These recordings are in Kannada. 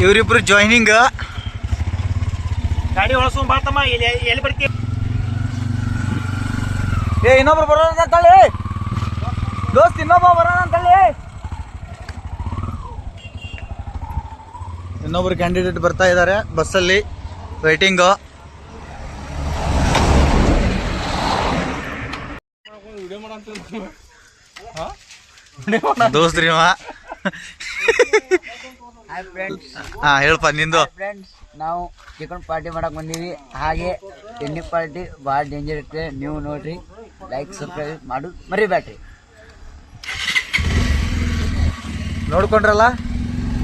ಇವರಿಬ್ರು ಜಾಯ್ನಿಂಗ್. ಗಾಡಿ ಹೊಳಸ್ಕೊಂಡ್ ಬಾತಮ್ಮ ಎಲ್ಲಿ ಬರ್ತೀವಿ. ಇನ್ನೊಬ್ರು ಬರೋಣ ಅಂತೇಳಿ ದೋಸ್ತ್, ಇನ್ನೊಬ್ಬ ಬರೋಣ ಅಂತೇಳಿ. ಇನ್ನೊಬ್ರು ಕ್ಯಾಂಡಿಡೇಟ್ ಬರ್ತಾ ಇದ್ದಾರೆ ಬಸ್ಸಲ್ಲಿ ವೇಟಿಂಗ್. ದೋಸ್ತ್ರಿ ಹೇಳಪ್ಪ ನಿಂದು. ನಾವು ಚಿಕನ್ ಪಾರ್ಟಿ ಮಾಡಕ್ ಬಂದೀವಿ. ಹಾಗೆ ಎಣ್ಣೆ ಪಾರ್ಟಿ ಭಾಳ ಡೇಂಜರ್ ಇರ್ತದೆ, ನೀವು ನೋಡ್ರಿ. ಲೈಕ್ ಸಬ್ಸ್ಕ್ರೈಬ್ ಮಾಡು ಮರಿಬೇಡ್ರಿ. ನೋಡ್ಕೊಂಡ್ರಲ್ಲ,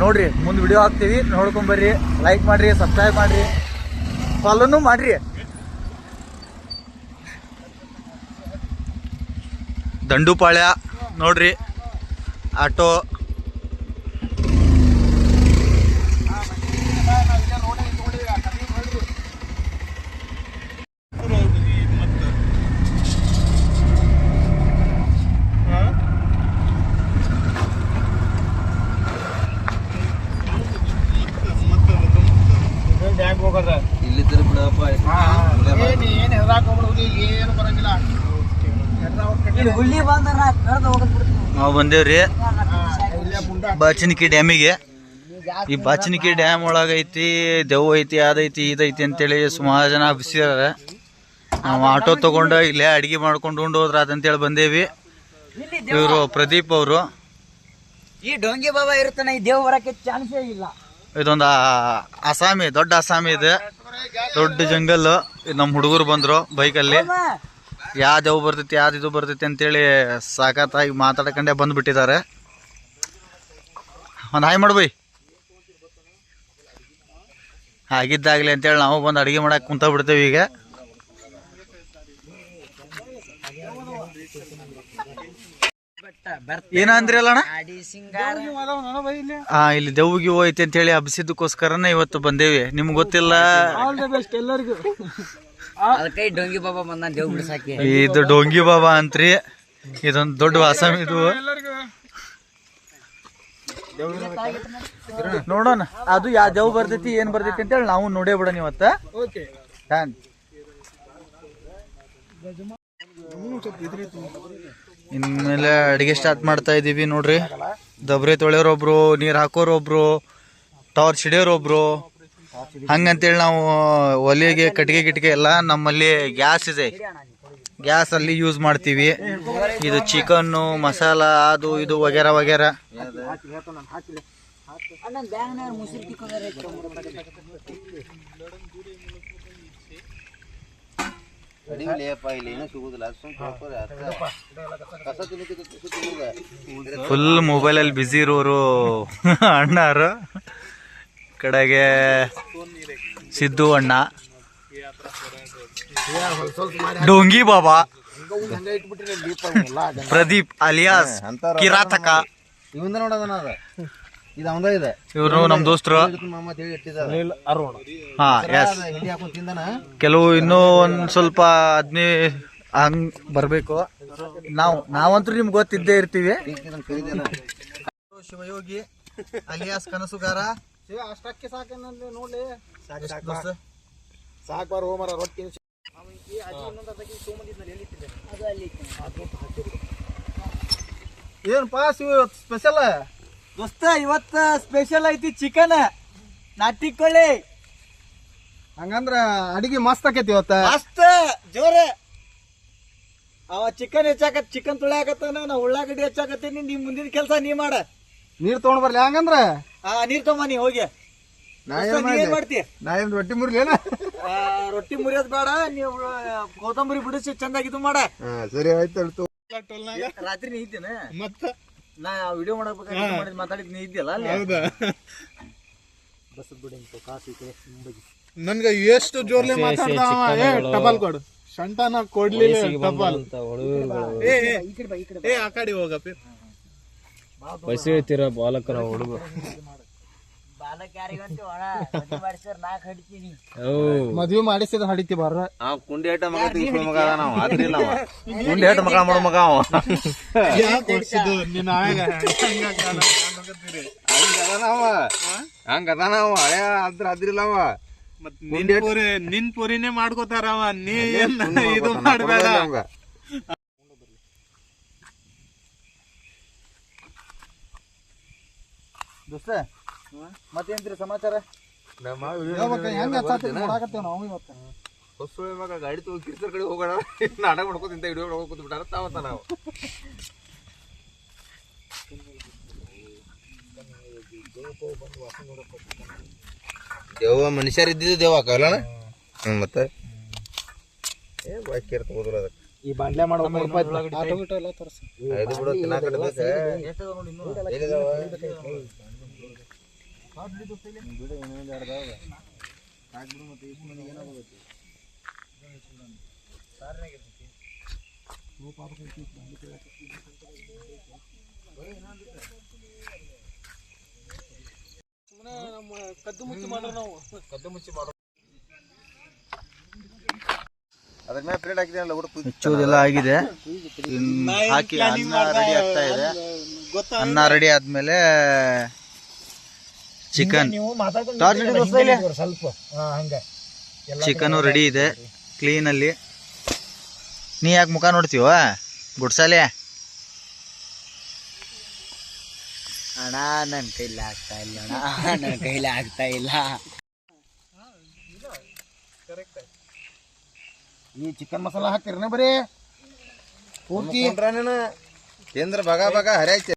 ನೋಡ್ರಿ ಮುಂದೆ ವಿಡಿಯೋ ಹಾಕ್ತೀವಿ, ನೋಡ್ಕೊಂಬರ್ರಿ. ಲೈಕ್ ಮಾಡ್ರಿ, ಸಬ್ಸ್ಕ್ರೈಬ್ ಮಾಡ್ರಿ, ಫಾಲೋನು ಮಾಡ್ರಿ. ದಂಡುಪಾಳ್ಯ ನೋಡ್ರಿ, ಆಟೋ. ಇಲ್ಲಿದ್ದರೆ ಬಿಡಪ್ಪ, ನಾವು ಬಂದೇವ್ರಿ ಬಾಚಿನಿಕಿ ಡ್ಯಾಮಿಗೆ. ಈ ಬಾಚಿನಿಕಿ ಡ್ಯಾಮ್ ಒಳಗೈತಿ, ದೆವ್ವ ಐತಿ, ಅದೈತಿ ಇದೈತಿ ಅಂತೇಳಿ ಸುಮಾರು ಜನ ಬಿಸಿದಾರೆ. ನಾವು ಆಟೋ ತಗೊಂಡು ಇಲ್ಲೇ ಅಡಿಗೆ ಮಾಡ್ಕೊಂಡು ಉಂಡು ಹೋದ್ರ ಅಂತೇಳಿ ಬಂದೇವಿ. ಇವರು ಪ್ರದೀಪ್ ಅವರು. ಈ ಡೋಂಗಿ ಬಾಬಾ ಇರ್ತಾನೆ, ಈ ದೇವ್ ಬರಕ್ಕೆ ಚಾನ್ಸೇ ಇಲ್ಲ. ಇದೊಂದು ಅಸಾಮಿ, ದೊಡ್ಡ ಅಸಾಮಿ ಇದೆ, ದೊಡ್ಡ ಜಂಗಲ್. ನಮ್ಮ ಹುಡುಗರು ಬಂದ್ರು ಬೈಕಲ್ಲಿ. ಯಾವ್ದು ದೇವ್ ಬರ್ತೈತಿ, ಯಾವ್ದು ಇದು ಬರ್ತೈತಿ ಅಂತೇಳಿ ಸಾಕತ್ತಾಗಿ ಮಾತಾಡ್ಕೊಂಡೆ ಬಂದ್ಬಿಟ್ಟಿದ್ದಾರೆ. ಒಂದು ಹಾಯ್ ಮಾಡ್ಬೈ. ಆಗಿದ್ದಾಗಲಿ ಅಂತೇಳಿ ನಾವು ಬಂದು ಅಡುಗೆ ಮಾಡಕ್ಕೆ ಕುಂತ ಬಿಡ್ತೇವೆ ಈಗ. ಏನಂದ್ರಿ ಅಲ್ಲಣ್ಣ? ಇಲ್ಲಿ ದೆವ್ವಿಗೆ ಹೋಯ್ತಿ ಅಂತ ಹೇಳಿ ಹಬ್ಸಿದ್ದಕ್ಕೋಸ್ಕರನೇ ಇವತ್ತು ಬಂದೇವಿ. ನಿಮ್ಗೆ ಗೊತ್ತಿಲ್ಲ, ಡೋಂಗಿ ಬಾಬಾ ಬಂದ ದೇವ್ ಬಿಡ್ಸಾಕಿ. ಇದು ಡೋಂಗಿ ಬಾಬಾ ಅಂತ್ರಿ. ಇದೊಂದು ದೊಡ್ಡ ವಾಸಮ್. ಇದು ನೋಡೋಣ ಅದು ಯಾವ ದೇವ್ ಬರ್ತೈತಿ, ಏನ್ ಬರ್ತೈತಿ ಅಂತೇಳಿ ನಾವು ನೋಡೇ ಬಿಡೋಣ ಇವತ್ತ. ಇನ್ಮೇಲೆ ಅಡಿಗೆ ಸ್ಟಾರ್ಟ್ ಮಾಡ್ತಾ ಇದೀವಿ ನೋಡ್ರಿ. ದಬ್ರೆ ತೊಳೆಯೋರೊಬ್ರು, ನೀರ್ ಹಾಕೋರೊಬ್ರು, ಟಾರ್ಚ್ ಹಿಡಿಯೋರೊಬ್ರು, ಹಂಗಂತೇಳಿ ನಾವು ಒಲೆಗೆ ಕಟ್ಟಿಗೆ ಗಿಟ್ಟಿಗೆ ಎಲ್ಲ ನಮ್ಮಲ್ಲಿ ಗ್ಯಾಸ್ ಇದೆ, ಗ್ಯಾಸ್ ಅಲ್ಲಿ ಯೂಸ್ ಮಾಡ್ತೀವಿ. ಇದು ಚಿಕನ್ನು ಮಸಾಲ ಅದು ಇದು ವಗೇರ ವಗೇರ. ಫುಲ್ ಮೊಬೈಲಲ್ಲಿ ಬಿಸಿ ಇರೋರು ಅಣ್ಣಾರು. ಕಡೆಗೆ ಸಿದ್ದು ಅಣ್ಣ, ಡೋಂಗಿ ಬಾಬಾ, ಪ್ರದೀಪ್ ಅಲಿಯಾಸ್ ಕಿರಾತಕ. ಇವರು ನಮ್ ದೋಸ್ತರು. ಹಾ ಎಸ್. ಕೆಲವು ಇನ್ನೂ ಒಂದ್ ಸ್ವಲ್ಪ ಹಂಗ್ ಬರ್ಬೇಕು. ನಾವಂತೂ ನಿಮ್ಗೆ ಗೊತ್ತಿದ್ದೇ ಇರ್ತೀವಿ. ಶಿವಯೋಗಿ ಅಲಿಯಾಸ್ ಕನಸುಗಾರ. ಅಷ್ಟಕ್ಕೆ ಸಾಕೇನಲ್ಲಿ ನೋಡ್ಲಿ, ಸಾಕ್ಬಾರ ಹೋಮರ ರೊಟ್ಟಿ. ಏನ್ ಪಾಸ್ ಸ್ಪೆಷಲ್ ದೋಸ್ತ? ಇವತ್ತ ಸ್ಪೆಷಲ್ ಐತಿ ಚಿಕನ್, ನಾಟಿ ಕೋಳಿ. ಹಂಗಂದ್ರ ಅಡಿಗೆ ಮಸ್ತ್ ಆಕೈತಿ ಇವತ್ತ, ಮಸ್ತ್ ಜೋರ. ಅವ ಚಿಕನ್ ಹೆಚ್ಚಾಕತ್, ಚಿಕನ್ ತುಳಿಯಾಕತ್ತಾನ, ನಾ ಉಳ್ಳಾಗಡ್ಡಿ ಹೆಚ್ಚಾಕತ್ತೀನಿ. ನಿಮ್ ಮುಂದಿನ ಕೆಲಸ ನೀ ಮಾಡ. ನೀರ್ ತಗೊಂಡ್ ಬರ್ಲಿ ಹಂಗಂದ್ರ? ನೀರ್ ತಗೊಂಬ ನೀ ಹೋಗಿ. ಏನ್ ಮಾಡ್ತಿ? ನಾ ಏನ್ ರೊಟ್ಟಿ ಮುರ್ಲೇನ? ರೊಟ್ಟಿ ಮುರಿಯೋದ್ ಬೇಡ, ನೀವು ಕೊತ್ತಂಬರಿ ಬಿಡಿಸಿ ಚಂದಾಗಿ ಇದು ಮಾಡ. ಸರಿ ಆಯ್ತು. ರಾತ್ರಿ ನೀ ಇದ್ದೇನೆ ಮತ್ತ ನಾ ವಿಡಿಯೋ ಮಾಡಬೇಕಾಗಿ ಮಾತಾಡಿದ್ ನೀ ಇದ್ದಿಲ್ಲ ಅಲ್ಲಿ. ಬಸ್ ಬಿಡಿ ನನ್ಗ ಎಷ್ಟು ಜೋರ್ಲೆ ಮಾತಾಡ್ದ. ಟಪಾಲ್ ಕೊಡು, ಶಂಟನ ಕೊಡ್ಲಿಲ್ಲ ಟಪಾಲ್. ಆ ಕಡೆ ಹೋಗಪ್ಪ. ಪೈಸೆ ಹೇಳ್ತೀರ ಬಾಲಕರ ಹುಡುಗ. ಅದಕ್ಕೆ ಯಾರಿಗಂತೀವಿ ಅಣ್ಣ ಮದ್ವೆ ಮಾಡಿಸಿದ್ರೆ ನಾ ಕಡಿತೀನಿ. ಮದ್ವಿ ಮಾಡಿಸಿದ ಹಡಿತಿ ಬಾರ ಕುಂಡಿ ಏಟ ಮಗ ತಿಳ್ಕೊಳ್ಳೋ ಮಗ ಅದ ನಾವು ಆದ್ರಿಲ್ಲ ಅವ ಕುಂಡಿ ಏಟ ಮಗ ಮಾಡೋ ಮಗ ಅವ ಹಂಗ ಅದಾನ ಅವ ಹಳೆ ಅದ್ರಿಲ್ಲ ಅವ ನಿನ್ ಪುರಿನೇ ಮಾಡ್ಕೋತಾರವ ನೀ ಏನ್ ಇದು ಮಾಡ್ಬೇಡ. ದೋಸ್ತ ಮತ್ತೇನ್ರಿ ಸಮಾಚಾರ ಹೆಂಗ ನೋಡಾಕತ್ತೇವ್ ನಾವು ಇವತ್ತು ಹೊಸ ಮಗ ಗಾಡಿ ತಗೋ ಕಿರ್ಸರ್ ಕಡೆ ಹೋಗೋಣ ನಾಟಕ ಮಾಡ್ಕೋತಿಂತ ಹಿಡಿಯೋ ಕೂತ್ ಬಿಟ್ಟಾರ ತಾವತ್ತ ನಾವು ದೇವ ಮನುಷ್ಯರ್ ಇದ್ದಿದ್ದು ದೇವ ಹಾಕಲ್ಲ ಮತ್ತೆ ಏ ಬಾಕಿ ತಗೋದ್ರ ಅದಕ್ಕೆ ಈ ಬಾಂಡ್ಲೆ ಮಾಡೋ ಆಟೋ ಗಿಟೋ ಎಲ್ಲ ತೋರ್ಸ ಇದು ಬಿಡು ತಿನ್ನಾಕಟ್ಟದ ಏನಿದಾವ ಕದ್ದು ಮುಚ್ಚಿ ಮಾಡ್ರ ನಾವು ಕದ್ದು ಮುಚ್ಚಿ ಮಾಡೋ ಅದ್ರ ಮೇಲೆ ಪ್ಲೇಟ್ ಹಾಕಿದೆಲ್ಲ ಊಟ ಹೆಚ್ಚುವುದೆಲ್ಲ ಆಗಿದೆ ಹಾಕಿ ಅನ್ನ ರೆಡಿ ಆಗ್ತಾ ಇದೆ. ಅನ್ನ ರೆಡಿ ಆದ್ಮೇಲೆ ಚಿಕನ್ ಸ್ವಲ್ಪ ಹಂಗ ಚಿಕನ್ ರೆಡಿ ಇದೆ ಕ್ಲೀನ್ ಅಲ್ಲಿ. ನೀ ಯಾಕೆ ಮುಖ ನೋಡ್ತೀವ ಗುಡ್ಸಾಲೆ? ಅಣ್ಣ ನನ್ನ ಕೈಲಿ ಆಗ್ತಾ ಇಲ್ಲ ಅಣ್ಣ, ನನ್ನ ಕೈಲಿ ಆಗ್ತಾ ಇಲ್ಲ. ಈ ಚಿಕನ್ ಮಸಾಲ ಹಾಕ್ತಿರನ ಬರೀ ಪೂರ್ತಿ ಕೇಂದ್ರ ಬಗ ಬಗ ಹರಿಯಾಯ್ತು